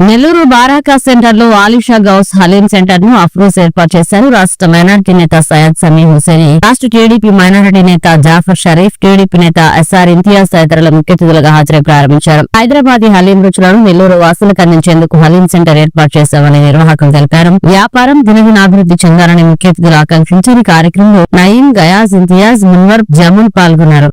Nellore బారాకా centre లో Alisha Ghouse haleem centre ను అఫ్రోజ్ ఏర్పాటు చేశారు. రాష్ట్ర మైనార్టీ నేత సయ్యద్ సమీ హుసేని, రాష్ట్ర టీడీపీ మైనార్టీ నేత జాఫర్ షరీఫ్, టీడీపీ నేత ఎస్ఆర్ ఇంతియాజ్ తదితరుల ముఖ్య అతిథులుగా హాజరై ప్రారంభించారు. హైదరాబాదీ హలీం రుచులను నెల్లూరు వాసులకు అందించేందుకు హలీం సెంటర్ ఏర్పాటు చేశామని నిర్వాహకులు తెలిపారు. వ్యాపారం దినదినాభివృద్ధి చెందాలని ముఖ్య అతిథులు ఆకాంక్షించిన కార్యక్రమంలో నయీం, గయాజ్, ఇంతియాజ్, మున్వర్, జముల్ పాల్గొన్నారు.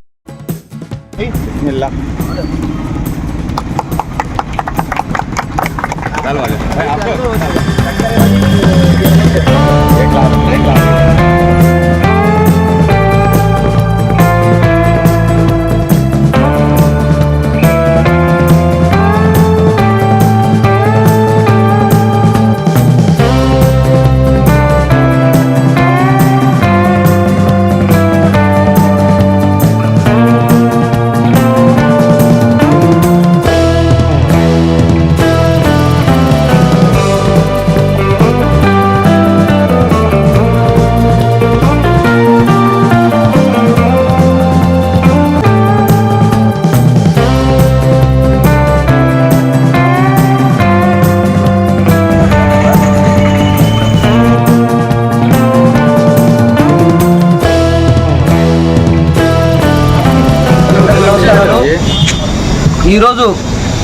ఈరోజు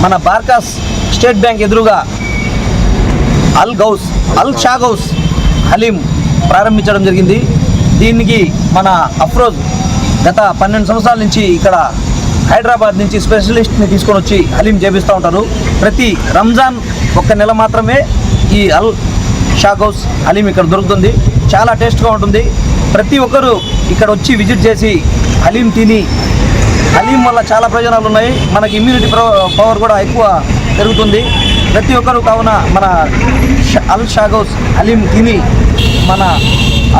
మన బార్కాస్ స్టేట్ బ్యాంక్ ఎదురుగా అల్ షా గౌస్ హలీం ప్రారంభించడం జరిగింది. దీనికి మన అఫ్రోజ్ గత 12 సంవత్సరాల నుంచి ఇక్కడ హైదరాబాద్ నుంచి స్పెషలిస్ట్ని తీసుకొని వచ్చి హలీం చేపిస్తూ ఉంటారు. ప్రతి రంజాన్ ఒక్క నెల మాత్రమే ఈ అల్ షా గౌస్ హలీం ఇక్కడ దొరుకుతుంది. చాలా టేస్ట్గా ఉంటుంది. ప్రతి ఒక్కరూ ఇక్కడ వచ్చి విజిట్ చేసి హలీం తిని, హలీం వల్ల చాలా ప్రయోజనాలు ఉన్నాయి. మనకి ఇమ్యూనిటీ పవర్ కూడా ఎక్కువ పెరుగుతుంది. ప్రతి ఒక్కరు కావున మన అల్ షా గౌస్ హలీం తిని మన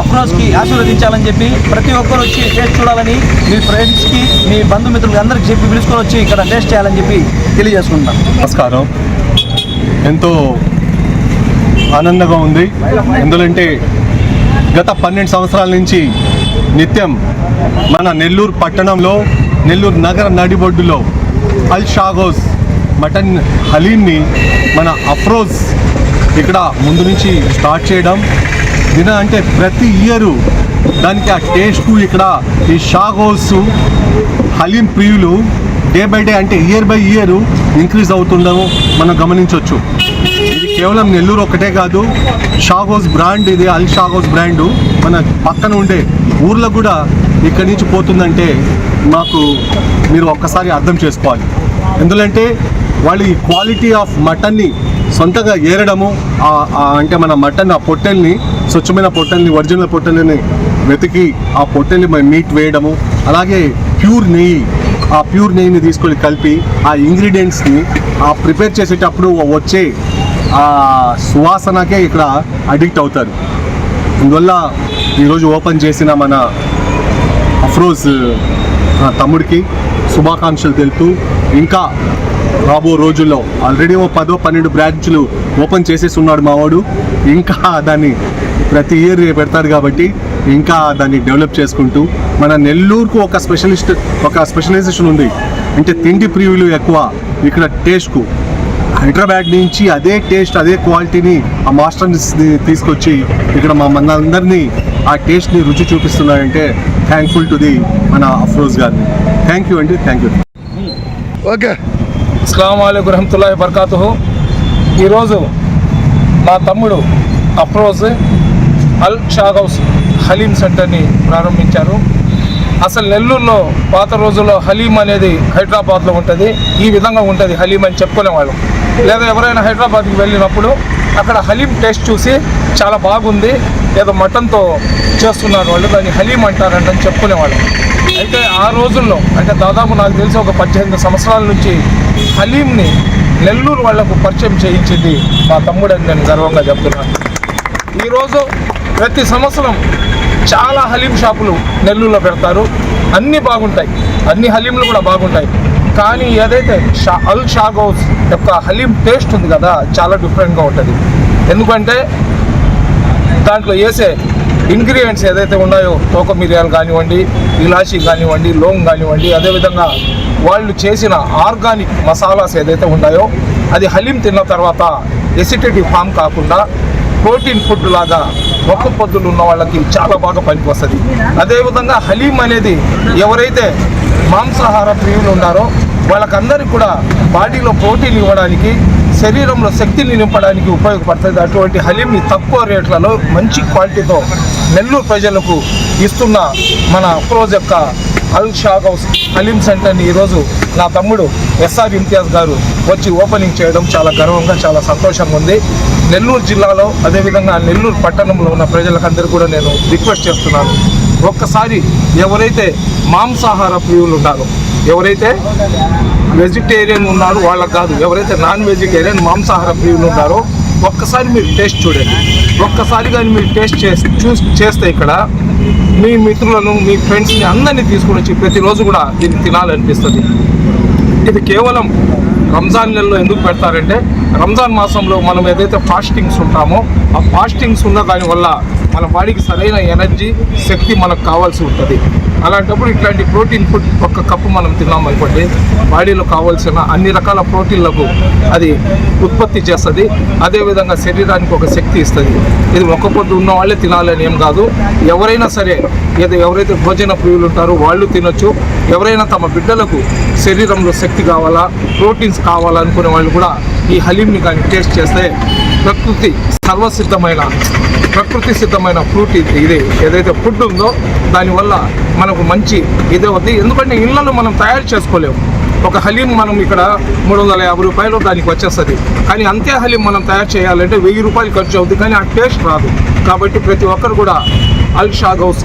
అఫ్రోజ్కి ఆశీర్వదించాలని చెప్పి ప్రతి ఒక్కరు వచ్చి టేస్ట్ చూడాలని మీ ఫ్రెండ్స్కి, మీ బంధుమిత్రులకి అందరికి చెప్పి పిలుచుకొని వచ్చి ఇక్కడ టేస్ట్ చేయాలని చెప్పి తెలియజేసుకుంటాం. నమస్కారం. ఎంతో ఆనందంగా ఉంది. ఎందుకంటే గత 12 సంవత్సరాల నుంచి నిత్యం మన నెల్లూరు పట్టణంలో, నెల్లూరు నగర నడిబొడ్డులో అల్ షా గౌస్ మటన్ హలీంని మన అఫ్రోజ్ ఇక్కడ ముందు నుంచి స్టార్ట్ చేయడం అంటే ప్రతి ఇయరు దానికి ఆ టేస్ట్ ఇక్కడ ఈ షా గౌస్ హలీం ప్రియులు డే బై డే అంటే ఇయర్ బై ఇయర్ ఇంక్రీజ్ అవుతుండడం మనం గమనించవచ్చు. ఇది కేవలం నెల్లూరు ఒకటే కాదు, షా గౌస్ బ్రాండ్, ఇది అల్ షా గౌస్ బ్రాండు మన పక్కన ఉండే ఊర్లో కూడా ఇక్కడి నుంచి పోతుందంటే మాకు మీరు ఒక్కసారి అర్థం చేసుకోవాలి. ఎందుకంటే వాళ్ళు ఈ క్వాలిటీ ఆఫ్ మటన్ని సొంతగా ఏరడము, అంటే మన మటన్ ఆ పొట్టెల్ని, స్వచ్ఛమైన పొట్టెల్ని, ఒరిజినల్ పొట్టెల్ని వెతికి ఆ పొట్టెల్ని మీట్ వేయడము, అలాగే ప్యూర్ నెయ్యి, ఆ ప్యూర్ నెయ్యిని తీసుకొని కలిపి ఆ ఇంగ్రీడియంట్స్ని ప్రిపేర్ చేసేటప్పుడు వచ్చే ఆ సువాసనకే ఇక్కడ అడిక్ట్ అవుతారు. అందువల్ల ఈరోజు ఓపెన్ చేసిన మన అఫ్రోజ్ తమ్ముడికి శుభాకాంక్షలు తెలుపుతూ, ఇంకా రాబో రోజుల్లో ఆల్రెడీ 10-12 బ్రాంచ్లు ఓపెన్ చేసేసి ఉన్నాడు మావాడు. ఇంకా దాన్ని ప్రతి ఇయర్ పెడతాడు కాబట్టి ఇంకా దాన్ని డెవలప్ చేసుకుంటూ, మన నెల్లూరుకు ఒక స్పెషలైజేషన్ ఉంది. అంటే తిండి ప్రియులు ఎక్కువ ఇక్కడ టేస్ట్కు. హైదరాబాద్ నుంచి అదే టేస్ట్, అదే క్వాలిటీని ఆ మాస్టర్ని తీసుకొచ్చి ఇక్కడ మనందరినీ ఆ టేస్ట్ని రుచి చూపిస్తున్నారంటే థ్యాంక్ఫుల్ టు ది మన అఫ్రోజ్ గారిని. థ్యాంక్ యూ అండి, థ్యాంక్ యూ. ఓకే. అస్సలాము అలైకుం రహమతుల్లాహి బర్కాతుహు. ఈరోజు మా తమ్ముడు అఫ్రోజ్ అల్ షా గౌస్ హలీం సెంటర్ని ప్రారంభించారు. అసలు నెల్లూరులో పాత రోజుల్లో హలీం అనేది హైదరాబాద్లో ఉంటుంది, ఈ విధంగా ఉంటుంది హలీం అని చెప్పుకునేవాళ్ళు. లేదా ఎవరైనా హైదరాబాద్కి వెళ్ళినప్పుడు అక్కడ హలీం టేస్ట్ చూసి చాలా బాగుంది, ఏదో మటన్తో చేస్తున్నారు వాళ్ళు, దాన్ని హలీం అంటారంటని చెప్పుకునేవాళ్ళు. అయితే ఆ రోజుల్లో, అంటే దాదాపు నాకు తెలిసి ఒక 18 సంవత్సరాల నుంచి హలీంని నెల్లూరు వాళ్లకు పరిచయం చేయించింది మా తమ్ముడని నేను గర్వంగా చెప్తున్నాను. ఈరోజు ప్రతి సంవత్సరం చాలా హలీం షాపులు నెల్లూరులో పెడతారు. అన్నీ బాగుంటాయి, అన్ని హలీంలు కూడా బాగుంటాయి. కానీ ఏదైతే అల్ షా గౌస్ యొక్క హలీం టేస్ట్ ఉంది కదా, చాలా డిఫరెంట్గా ఉంటుంది. ఎందుకంటే దాంట్లో వేసే ఇంగ్రీడియంట్స్ ఏదైతే ఉన్నాయో, తోక మిరియాలు కానివ్వండి, ఇలాచీ కానివ్వండి, లోంగ్ కానివ్వండి, అదేవిధంగా వాళ్ళు చేసిన ఆర్గానిక్ మసాలాస్ ఏదైతే ఉన్నాయో అది హలీం తిన్న తర్వాత ఎసిడిటీ ఫామ్ కాకుండా ప్రోటీన్ ఫుడ్ లాగా ఒక్క పొద్దులు ఉన్న వాళ్ళకి చాలా బాగా పనికొస్తుంది. అదేవిధంగా హలీం అనేది ఎవరైతే మాంసాహార ప్రియులు ఉన్నారో వాళ్ళకందరికీ కూడా బాడీలో ప్రోటీన్ ఇవ్వడానికి, శరీరంలో శక్తిని నింపడానికి ఉపయోగపడుతుంది. అటువంటి హలీంని తక్కువ రేట్లలో మంచి క్వాలిటీతో నెల్లూరు ప్రజలకు ఇస్తున్న మన అప్రోజ్ యొక్క అల్ షా గౌస్ హలీం సెంటర్ని ఈరోజు నా తమ్ముడు ఎస్ఆర్ ఇంతియాజ్ గారు వచ్చి ఓపెనింగ్ చేయడం చాలా గర్వంగా, చాలా సంతోషంగా ఉంది. నెల్లూరు జిల్లాలో అదేవిధంగా నెల్లూరు పట్టణంలో ఉన్న ప్రజలకందరూ కూడా నేను రిక్వెస్ట్ చేస్తున్నాను, ఒక్కసారి ఎవరైతే మాంసాహార ప్రియులు ఉన్నారో, ఎవరైతే వెజిటేరియన్ ఉన్నారో వాళ్ళకి కాదు, ఎవరైతే నాన్ వెజిటేరియన్ మాంసాహార ప్రియులు ఉన్నారో ఒక్కసారి మీరు టేస్ట్ చూడండి. ఒక్కసారి కానీ మీరు టేస్ట్ చేస్తే ఇక్కడ మీ మిత్రులను, మీ ఫ్రెండ్స్ని అందరినీ తీసుకుని వచ్చి ప్రతిరోజు కూడా దీన్ని తినాలనిపిస్తుంది. ఇది కేవలం రంజాన్ నెలలో ఎందుకు పెడతారంటే, రంజాన్ మాసంలో మనం ఏదైతే ఫాస్టింగ్స్ ఉంటామో ఆ ఫాస్టింగ్స్ ఉన్న దానివల్ల మన బాడీకి సరైన ఎనర్జీ, శక్తి మనకు కావాల్సి ఉంటుంది. అలాంటప్పుడు ఇట్లాంటి ప్రోటీన్ ఫుడ్ ఒక్క కప్పు మనం తిన్నామనుకోండి, బాడీలో కావాల్సిన అన్ని రకాల ప్రోటీన్లకు అది ఉత్పత్తి చేస్తుంది. అదేవిధంగా శరీరానికి ఒక శక్తి ఇస్తుంది. ఇది ఒక్క పొద్దు ఉన్న వాళ్ళే తినాలని ఏం కాదు, ఎవరైనా సరే ఎవరైతే భోజన ప్రియులు ఉంటారో వాళ్ళు తినొచ్చు. ఎవరైనా తమ బిడ్డలకు శరీరంలో శక్తి కావాలా, ప్రోటీన్స్ కావాలనుకునే వాళ్ళు కూడా ఈ హలీంని కానీ టేస్ట్ చేస్తే ప్రకృతి సిద్ధమైన ఫ్రూట్ ఇది ఏదైతే ఫుడ్ ఉందో దానివల్ల మనకు మంచి ఇదే అవుతుంది. ఎందుకంటే ఇళ్లలో మనం తయారు చేసుకోలేము. ఒక హలీం మనం ఇక్కడ 350 రూపాయలు దానికి వచ్చేస్తుంది. కానీ అంతే హలీం మనం తయారు చేయాలంటే 1000 రూపాయలు ఖర్చు అవుతుంది, కానీ ఆ టేస్ట్ రాదు. కాబట్టి ప్రతి ఒక్కరు కూడా అల్ షా గౌస్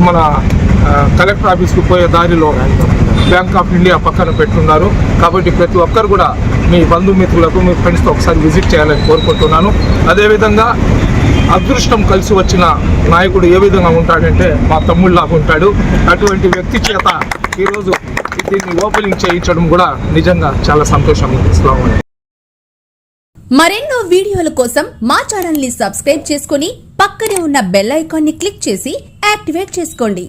మన కలెక్టర్ ఆఫీస్కి పోయే దారిలో బ్యాంక్ ఆఫ్ ఇండియా పక్కన పెట్టున్నారు. కాబట్టి ప్రతి ఒక్కరు కూడా మీ బంధుమిత్రులకు, మీ ఫ్రెండ్స్తో ఒకసారి విజిట్ చేయాలని కోరుకుంటున్నాను. అదేవిధంగా అదృష్టం కలిసి వచ్చిన నాయకుడు ఏ విధంగా ఉంటాడంటే మా తమ్ముళ్ళలాగా ఉంటాడు. అటువంటి వ్యక్తి చేత ఈరోజు దీన్ని ఓపెనింగ్ చేయించడం కూడా నిజంగా చాలా సంతోషంగా ఉంది. మరెన్నో వీడియోల కోసం మా ఛానల్ ని సబ్స్క్రైబ్ చేసుకుని పక్కనే ఉన్న బెల్ ఐకాన్ ని క్లిక్ చేసి యాక్టివేట్ చేసుకోండి.